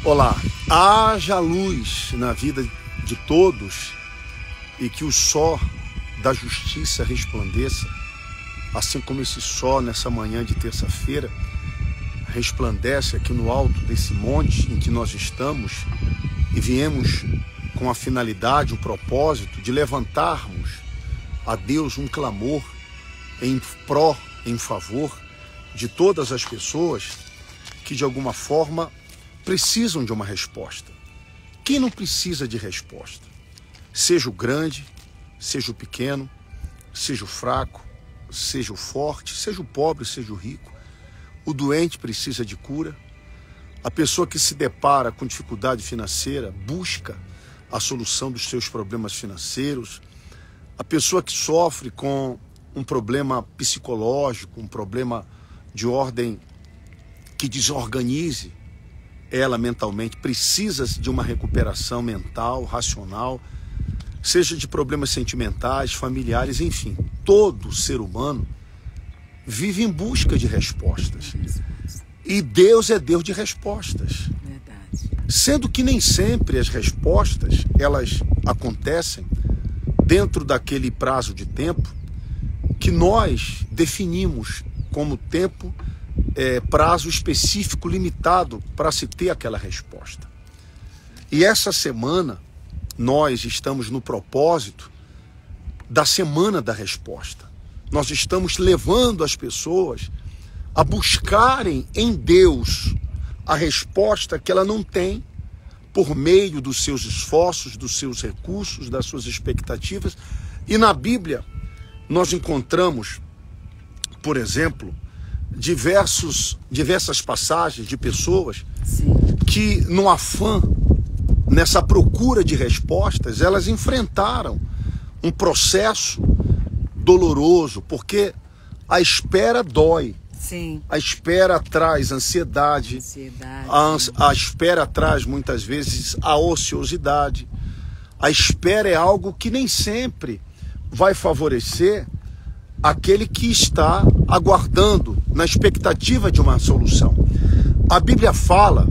Olá, haja luz na vida de todos e que o sol da justiça resplandeça, assim como esse sol nessa manhã de terça-feira resplandece aqui no alto desse monte em que nós estamos e viemos com a finalidade, o propósito de levantarmos a Deus um clamor em favor de todas as pessoas que de alguma forma precisam de uma resposta. Quem não precisa de resposta? Seja o grande, seja o pequeno, seja o fraco, seja o forte, seja o pobre, seja o rico. O doente precisa de cura. A pessoa que se depara com dificuldade financeira busca a solução dos seus problemas financeiros. A pessoa que sofre com um problema psicológico, um problema de ordem que desorganize ela mentalmente, precisa de uma recuperação mental, racional, seja de problemas sentimentais, familiares, enfim. Todo ser humano vive em busca de respostas. E Deus é Deus de respostas. Verdade. Sendo que nem sempre as respostas, elas acontecem dentro daquele prazo de tempo que nós definimos como tempo, prazo específico, limitado para se ter aquela resposta. E essa semana nós estamos no propósito da Semana da Resposta. Nós estamos levando as pessoas a buscarem em Deus a resposta que ela não tem por meio dos seus esforços, dos seus recursos, das suas expectativas. E na Bíblia nós encontramos, por exemplo, diversas passagens de pessoas que, no afã, nessa procura de respostas, elas enfrentaram um processo doloroso, porque a espera dói. Sim. A espera traz ansiedade. A espera traz, muitas vezes, a ociosidade. A espera é algo que nem sempre vai favorecer aquele que está aguardando, na expectativa de uma solução. A Bíblia fala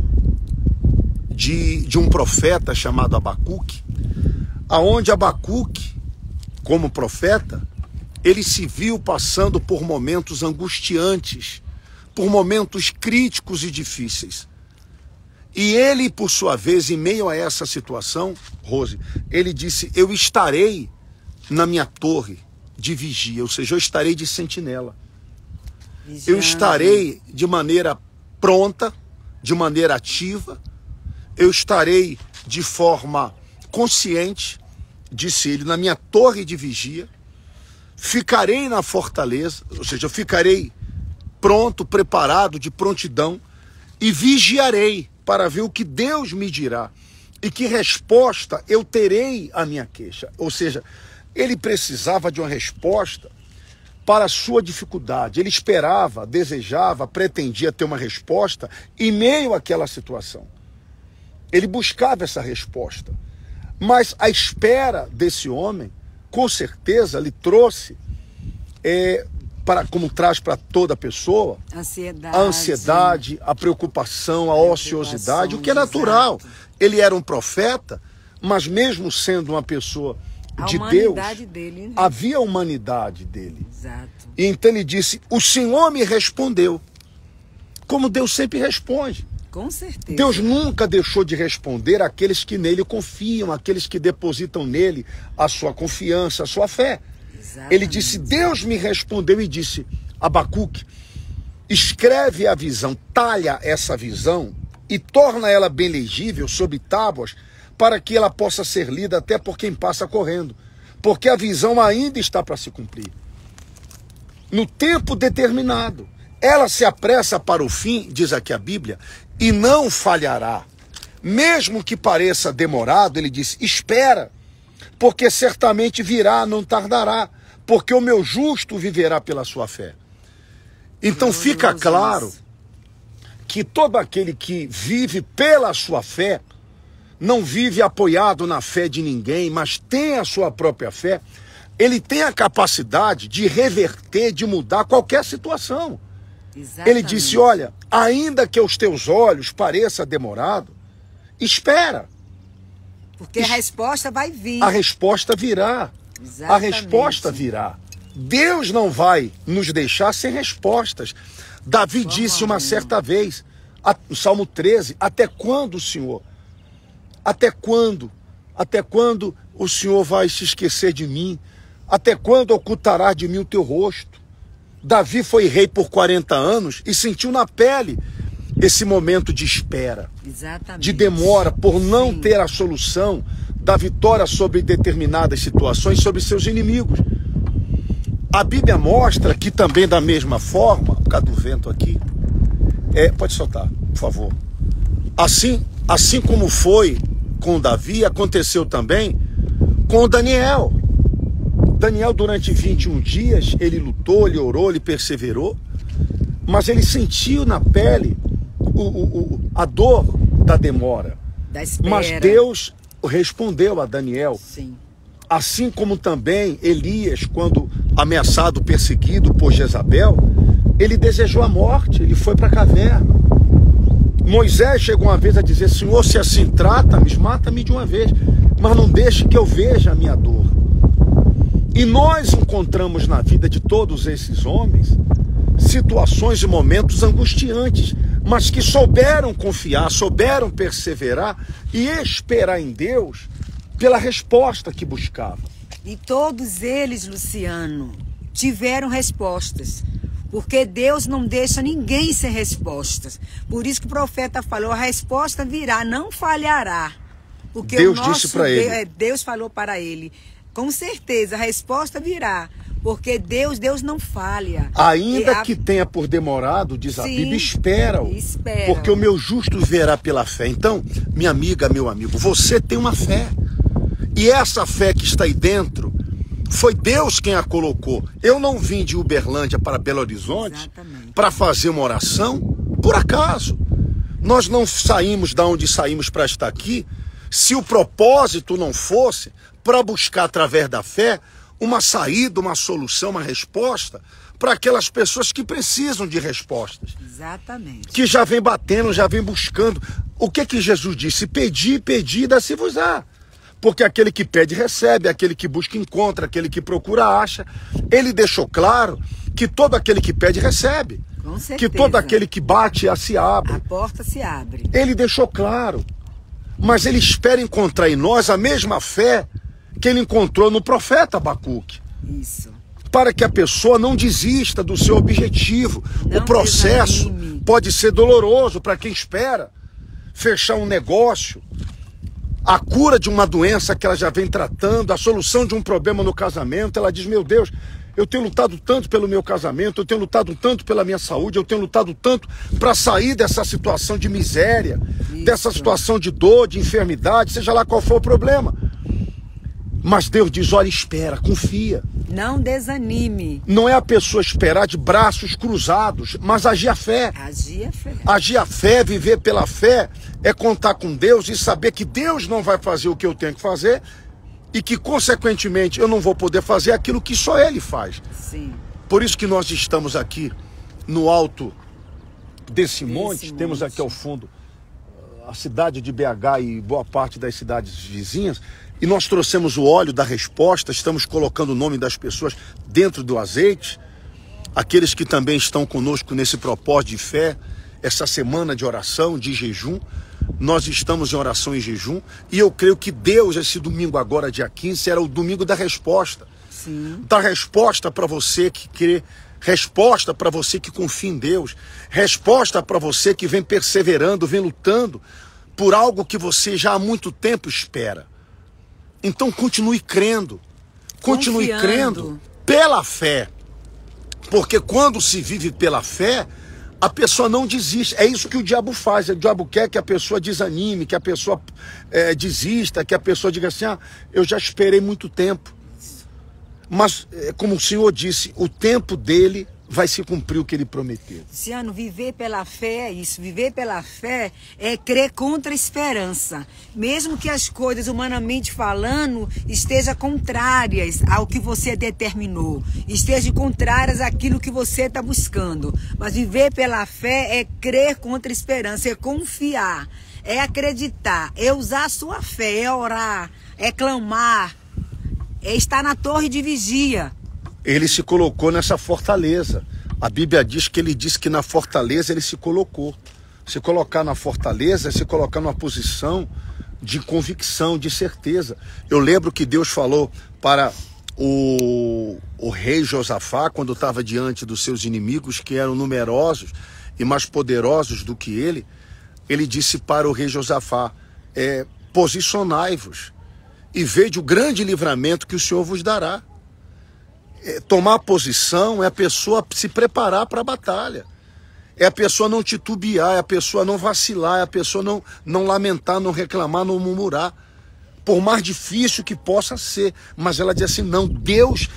de um profeta chamado Abacuque, aonde Abacuque, como profeta, ele se viu passando por momentos angustiantes, por momentos críticos e difíceis. E ele, por sua vez, em meio a essa situação, Rose, ele disse: eu estarei na minha torre de vigia, ou seja, eu estarei de sentinela. Vigiando. Eu estarei de maneira pronta, de maneira ativa, eu estarei de forma consciente, disse ele, na minha torre de vigia, ficarei na fortaleza, ou seja, eu ficarei pronto, preparado, de prontidão, e vigiarei para ver o que Deus me dirá e que resposta eu terei à minha queixa. Ou seja, ele precisava de uma resposta para a sua dificuldade. Ele esperava, desejava, pretendia ter uma resposta em meio àquela situação. Ele buscava essa resposta. Mas a espera desse homem, com certeza, lhe trouxe, como traz para toda pessoa, a ansiedade, a preocupação, a ociosidade, o que é natural. Exato. Ele era um profeta, mas mesmo sendo uma pessoa de Deus, dele, né? Havia a humanidade dele. Exato. E então ele disse: o Senhor me respondeu. Como Deus sempre responde. Com certeza. Deus nunca deixou de responder àqueles que nele confiam, àqueles que depositam nele a sua confiança, a sua fé. Exatamente. Ele disse: Deus me respondeu e disse: Abacuque, escreve a visão, talha essa visão e torna ela bem legível sobre tábuas, para que ela possa ser lida até por quem passa correndo, porque a visão ainda está para se cumprir. No tempo determinado, ela se apressa para o fim, diz aqui a Bíblia, e não falhará. Mesmo que pareça demorado, ele diz: espera, porque certamente virá, não tardará, porque o meu justo viverá pela sua fé. Então fica claro que todo aquele que vive pela sua fé, não vive apoiado na fé de ninguém, mas tem a sua própria fé, ele tem a capacidade de reverter, de mudar qualquer situação. Exatamente. Ele disse: olha, ainda que aos teus olhos pareça demorado, Espera. Porque a resposta vai vir. A resposta virá. Exatamente. A resposta virá. Deus não vai nos deixar sem respostas. Davi disse uma certa vez, no Salmo 13, até quando, Senhor? Até quando? Até quando o Senhor vai se esquecer de mim? Até quando ocultará de mim o teu rosto? Davi foi rei por 40 anos e sentiu na pele esse momento de espera, exatamente, de demora por não ter a solução da vitória sobre determinadas situações, sobre seus inimigos. A Bíblia mostra que também da mesma forma, por causa do vento aqui, pode soltar, por favor. Assim como foi com Davi, aconteceu também com Daniel. Daniel, durante 21 dias, ele lutou, ele orou, ele perseverou, mas ele sentiu na pele a dor da demora. Da espera. Mas Deus respondeu a Daniel. Sim. Assim como também Elias, quando ameaçado, perseguido por Jezabel, ele desejou a morte, ele foi para a caverna. Moisés chegou uma vez a dizer: Senhor, se assim trata-me, mata-me de uma vez, mas não deixe que eu veja a minha dor. E nós encontramos na vida de todos esses homens situações e momentos angustiantes, mas que souberam confiar, souberam perseverar e esperar em Deus pela resposta que buscavam. E todos eles, Luciano, tiveram respostas, porque Deus não deixa ninguém sem respostas. Por isso que o profeta falou: a resposta virá, não falhará. Porque Deus disse para ele. Deus falou para ele: com certeza a resposta virá. Porque Deus não falha. Ainda que tenha por demorado, diz a Bíblia, espera-o. Espera. Porque o meu justo verá pela fé. Então, minha amiga, meu amigo, você tem uma fé. E essa fé que está aí dentro, foi Deus quem a colocou. Eu não vim de Uberlândia para Belo Horizonte para fazer uma oração por acaso. Nós não saímos da onde saímos para estar aqui se o propósito não fosse para buscar através da fé uma saída, uma solução, uma resposta para aquelas pessoas que precisam de respostas. Exatamente. Que já vem batendo, já vem buscando. O que Jesus disse? Pedi, dá-se-vos-á. Porque aquele que pede, recebe, aquele que busca, encontra, aquele que procura, acha. Ele deixou claro que todo aquele que pede, recebe. Com certeza. Que todo aquele que bate, se abre. A porta se abre. Ele deixou claro. Mas ele espera encontrar em nós a mesma fé que ele encontrou no profeta Abacuque. Isso. Para que a pessoa não desista do seu objetivo. Não o processo desanime. Pode ser doloroso para quem espera fechar um negócio, a cura de uma doença que ela já vem tratando, a solução de um problema no casamento. Ela diz: meu Deus, eu tenho lutado tanto pelo meu casamento, eu tenho lutado tanto pela minha saúde, eu tenho lutado tanto para sair dessa situação de miséria, dessa situação de dor, de enfermidade, seja lá qual for o problema. Mas Deus diz: olha, espera, confia. Não desanime. Não é a pessoa esperar de braços cruzados, mas agir a fé. Agir a fé. Agir a fé, viver pela fé, é contar com Deus e saber que Deus não vai fazer o que eu tenho que fazer e que, consequentemente, eu não vou poder fazer aquilo que só Ele faz. Sim. Por isso que nós estamos aqui no alto desse monte. Temos aqui ao fundo a cidade de BH e boa parte das cidades vizinhas. E nós trouxemos o óleo da resposta, estamos colocando o nome das pessoas dentro do azeite. Aqueles que também estão conosco nesse propósito de fé, essa semana de oração, de jejum. Nós estamos em oração e jejum. E eu creio que Deus, esse domingo agora, dia 15, será o domingo da resposta. Sim. Da resposta para você que crê, resposta para você que confia em Deus, resposta para você que vem perseverando, vem lutando por algo que você já há muito tempo espera. Então continue crendo pela fé, porque quando se vive pela fé, a pessoa não desiste. É isso que o diabo faz. O diabo quer que a pessoa desanime, que a pessoa desista, que a pessoa diga assim: ah, eu já esperei muito tempo. Mas, como o Senhor disse, o tempo dele vai se cumprir o que ele prometeu. Luciano, viver pela fé é isso. Viver pela fé é crer contra a esperança. Mesmo que as coisas, humanamente falando, estejam contrárias ao que você determinou. Estejam contrárias àquilo que você está buscando. Mas viver pela fé é crer contra a esperança, é confiar. é acreditar, é usar a sua fé, é orar, é clamar, é estar na torre de vigia. Ele se colocou nessa fortaleza. A Bíblia diz que ele disse que na fortaleza ele se colocou. Se colocar na fortaleza é se colocar numa posição de convicção, de certeza. Eu lembro que Deus falou para o rei Josafá, quando estava diante dos seus inimigos, que eram numerosos e mais poderosos do que ele disse para o rei Josafá, posicionai-vos e vede o grande livramento que o Senhor vos dará. Tomar posição é a pessoa se preparar para a batalha. É a pessoa não titubear, é a pessoa não vacilar, é a pessoa não lamentar, não reclamar, não murmurar. Por mais difícil que possa ser. Mas ela diz assim, não, Deus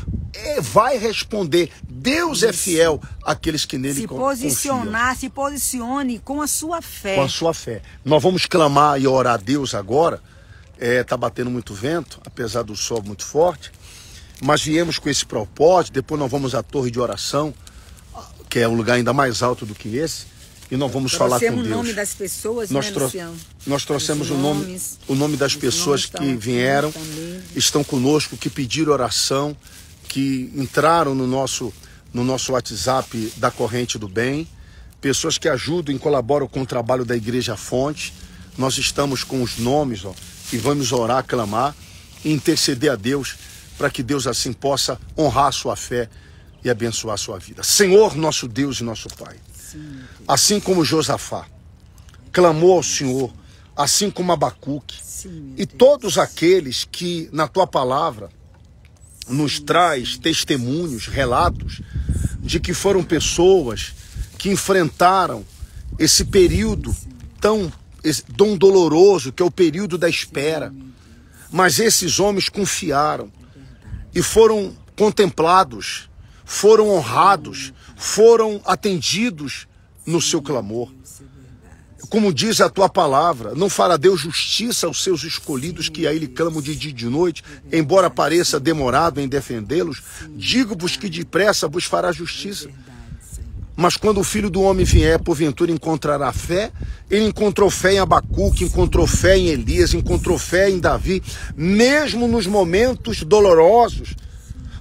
vai responder. Deus é fiel àqueles que nele confiam. Se posicione com a sua fé. Com a sua fé. Nós vamos clamar e orar a Deus agora. Tá batendo muito vento, apesar do sol muito forte. Mas viemos com esse propósito. Depois nós vamos à torre de oração, que é um lugar ainda mais alto do que esse, e nós vamos falar com Deus. O nome das pessoas, Luciano? Nós trouxemos o nome das pessoas que vieram, estão conosco, que pediram oração, que entraram no nosso WhatsApp da Corrente do Bem, pessoas que ajudam e colaboram com o trabalho da Igreja Fonte. Nós estamos com os nomes, e vamos orar, clamar e interceder a Deus, para que Deus assim possa honrar a sua fé e abençoar a sua vida. Senhor, nosso Deus e nosso Pai, assim como Josafá clamou ao Senhor, assim como Abacuque, e todos aqueles que na tua palavra nos traz testemunhos, relatos de que foram pessoas que enfrentaram esse período tão doloroso, que é o período da espera, mas esses homens confiaram e foram contemplados, foram honrados, foram atendidos no seu clamor. Como diz a tua palavra, não fará Deus justiça aos seus escolhidos que a ele clamam de dia e de noite, embora pareça demorado em defendê-los, digo-vos que depressa vos fará justiça. Mas quando o Filho do Homem vier, porventura encontrará fé. Ele encontrou fé em Abacuque, encontrou fé em Elias, encontrou fé em Davi, mesmo nos momentos dolorosos,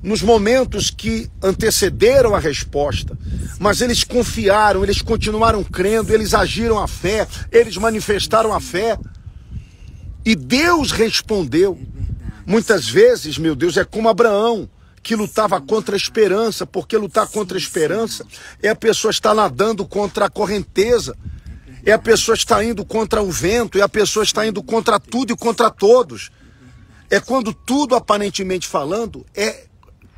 nos momentos que antecederam a resposta. Mas eles confiaram, eles continuaram crendo, eles agiram a fé, eles manifestaram a fé. E Deus respondeu. Muitas vezes, meu Deus, é como Abraão, que lutava contra a esperança, porque lutar contra a esperança é a pessoa estar nadando contra a correnteza, é a pessoa estar indo contra o vento, é a pessoa estar indo contra tudo e contra todos. É quando tudo, aparentemente falando, é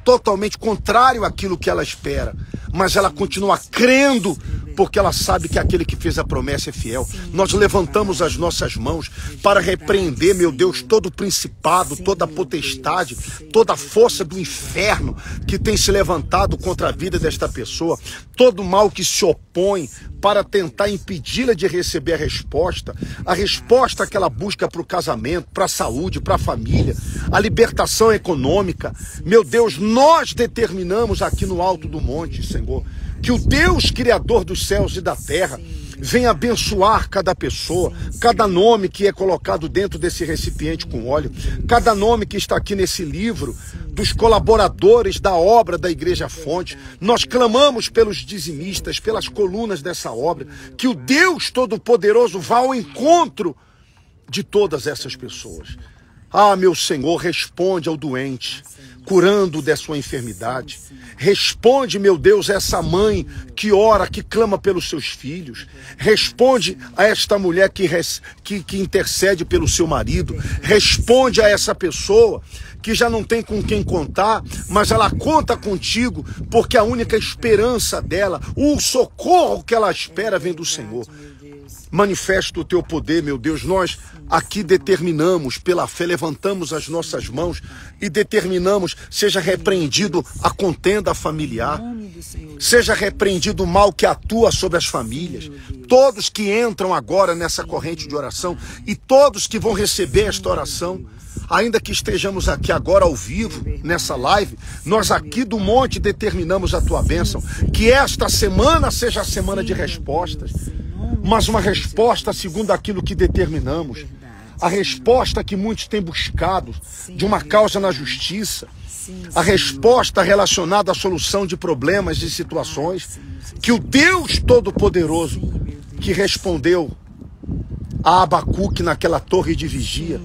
totalmente contrário àquilo que ela espera, mas ela continua crendo, porque ela sabe que aquele que fez a promessa é fiel. Nós levantamos as nossas mãos para repreender, meu Deus, todo o principado, toda a potestade, toda a força do inferno que tem se levantado contra a vida desta pessoa, todo o mal que se opõe para tentar impedi-la de receber a resposta que ela busca para o casamento, para a saúde, para a família, a libertação econômica. Meu Deus, nós determinamos aqui no alto do monte, Senhor, que o Deus Criador dos céus e da terra venha abençoar cada pessoa, cada nome que é colocado dentro desse recipiente com óleo, cada nome que está aqui nesse livro, dos colaboradores da obra da Igreja Fonte. Nós clamamos pelos dizimistas, pelas colunas dessa obra, que o Deus Todo-Poderoso vá ao encontro de todas essas pessoas. Ah, meu Senhor, responde ao doente, curando-o da sua enfermidade. Responde, meu Deus, a essa mãe que ora, que clama pelos seus filhos. Responde a esta mulher que intercede pelo seu marido. Responde a essa pessoa que já não tem com quem contar, mas ela conta contigo, porque a única esperança dela, o socorro que ela espera vem do Senhor. Manifesta o teu poder, meu Deus. Nós aqui determinamos, pela fé, levantamos as nossas mãos e determinamos, seja repreendido a contenda familiar, seja repreendido o mal que atua sobre as famílias. Todos que entram agora nessa corrente de oração e todos que vão receber esta oração, ainda que estejamos aqui agora ao vivo, nessa live, nós aqui do monte determinamos a tua bênção, que esta semana seja a semana de respostas. mas uma resposta segundo aquilo que determinamos. A resposta que muitos têm buscado de uma causa na justiça. A resposta relacionada à solução de problemas e situações. Que o Deus Todo-Poderoso que respondeu a Abacuque naquela torre de vigia,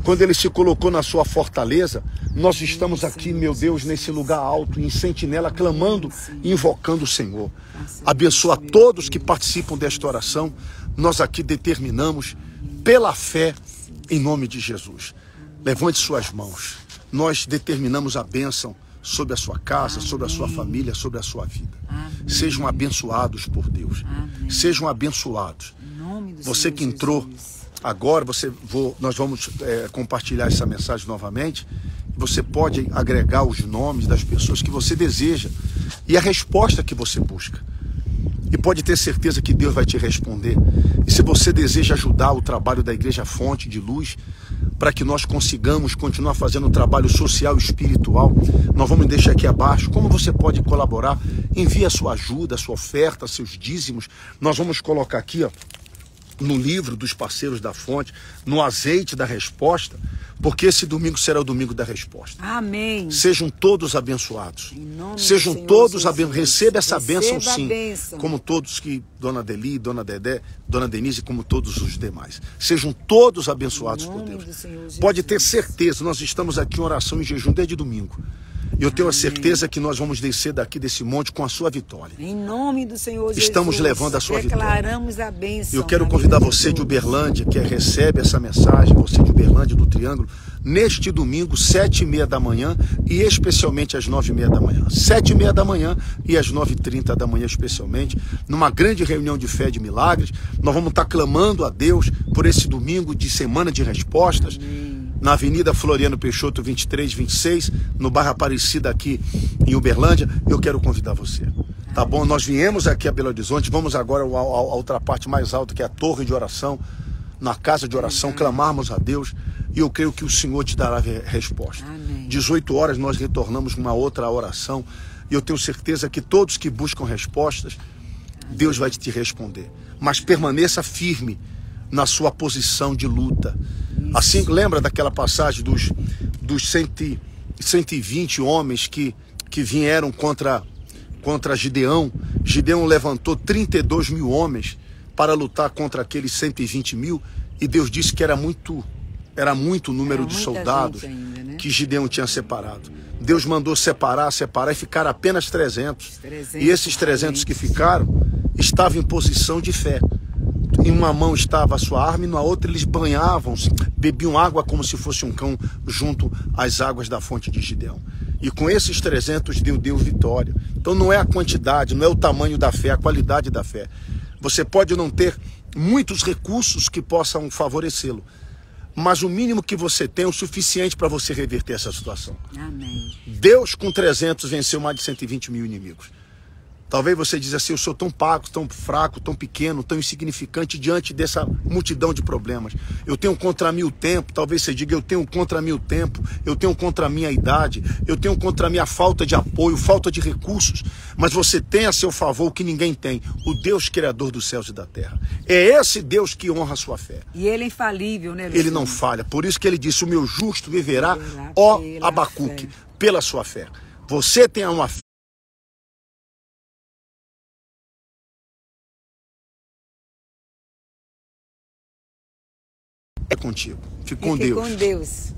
quando ele se colocou na sua fortaleza, nós estamos aqui, meu Deus, nesse lugar alto, em sentinela, clamando e invocando o Senhor. Abençoa todos que participam desta oração. Nós aqui determinamos, pela fé, em nome de Jesus. Levante suas mãos. Nós determinamos a bênção sobre a sua casa, sobre a sua família, sobre a sua vida. Sejam abençoados por Deus. Sejam abençoados. Você que entrou agora, nós vamos compartilhar essa mensagem novamente. Você pode agregar os nomes das pessoas que você deseja e a resposta que você busca. E pode ter certeza que Deus vai te responder. E se você deseja ajudar o trabalho da Igreja Fonte de Luz, para que nós consigamos continuar fazendo um trabalho social e espiritual, nós vamos deixar aqui abaixo como você pode colaborar. Envie a sua ajuda, a sua oferta, seus dízimos. Nós vamos colocar aqui, ó, no livro dos parceiros da fonte, no azeite da resposta, porque esse domingo será o domingo da resposta. Amém. Sejam todos abençoados. Sejam todos abençoados. Receba essa bênção, sim. Como todos que Dona Deli, Dona Dedé, Dona Denise, como todos os demais. Sejam todos abençoados por Deus. Pode ter certeza, nós estamos aqui em oração e jejum desde domingo. E eu tenho a certeza que nós vamos descer daqui desse monte com a sua vitória. Em nome do Senhor Jesus. Estamos levando a sua vitória. Declaramos a bênção. Eu quero convidar você de Uberlândia, que recebe essa mensagem, você de Uberlândia, do Triângulo, neste domingo, 7h30 da manhã e especialmente às 9h30 da manhã. 7h30 da manhã e às 9h30 da manhã especialmente, numa grande reunião de fé de milagres. Nós vamos estar clamando a Deus por esse domingo de semana de respostas. Amém. Na Avenida Floriano Peixoto 2326, no bairro Aparecida aqui em Uberlândia. Eu quero convidar você. Tá bom? Nós viemos aqui a Belo Horizonte, vamos agora a outra parte mais alta, que é a torre de oração, na casa de oração, clamarmos a Deus, e eu creio que o Senhor te dará resposta. Amém. 18 horas nós retornamos uma outra oração, e eu tenho certeza que todos que buscam respostas, Deus vai te responder. Mas permaneça firme na sua posição de luta. Assim, lembra daquela passagem dos 120 homens que vieram contra Gideão? Gideão levantou 32 mil homens para lutar contra aqueles 120 mil, e Deus disse que era muito o número de soldados ainda, né? Que Gideão tinha separado. Deus mandou separar e ficaram apenas 300. E esses 300 que ficaram estavam em posição de fé. Em uma mão estava a sua arma e na outra eles banhavam-se, bebiam água como se fosse um cão junto às águas da fonte de Gideão. E com esses 300 deu vitória. Então não é a quantidade, não é o tamanho da fé, é a qualidade da fé. Você pode não ter muitos recursos que possam favorecê-lo, mas o mínimo que você tem é o suficiente para você reverter essa situação. Amém. Deus com 300 venceu mais de 120 mil inimigos. Talvez você diz assim: eu sou tão pago, tão fraco, tão pequeno, tão insignificante diante dessa multidão de problemas. Eu tenho contra mim o tempo. Talvez você diga: eu tenho contra mim o tempo, eu tenho contra mim a idade, eu tenho contra mim a falta de apoio, falta de recursos. Mas você tem a seu favor o que ninguém tem: o Deus Criador dos céus e da terra. É esse Deus que honra a sua fé. E ele é infalível, né, Luciano? Ele não falha. Por isso que ele disse: o meu justo viverá, ó Abacuque, pela sua fé. Você tem uma fé. É contigo. Fique com Deus. Com Deus.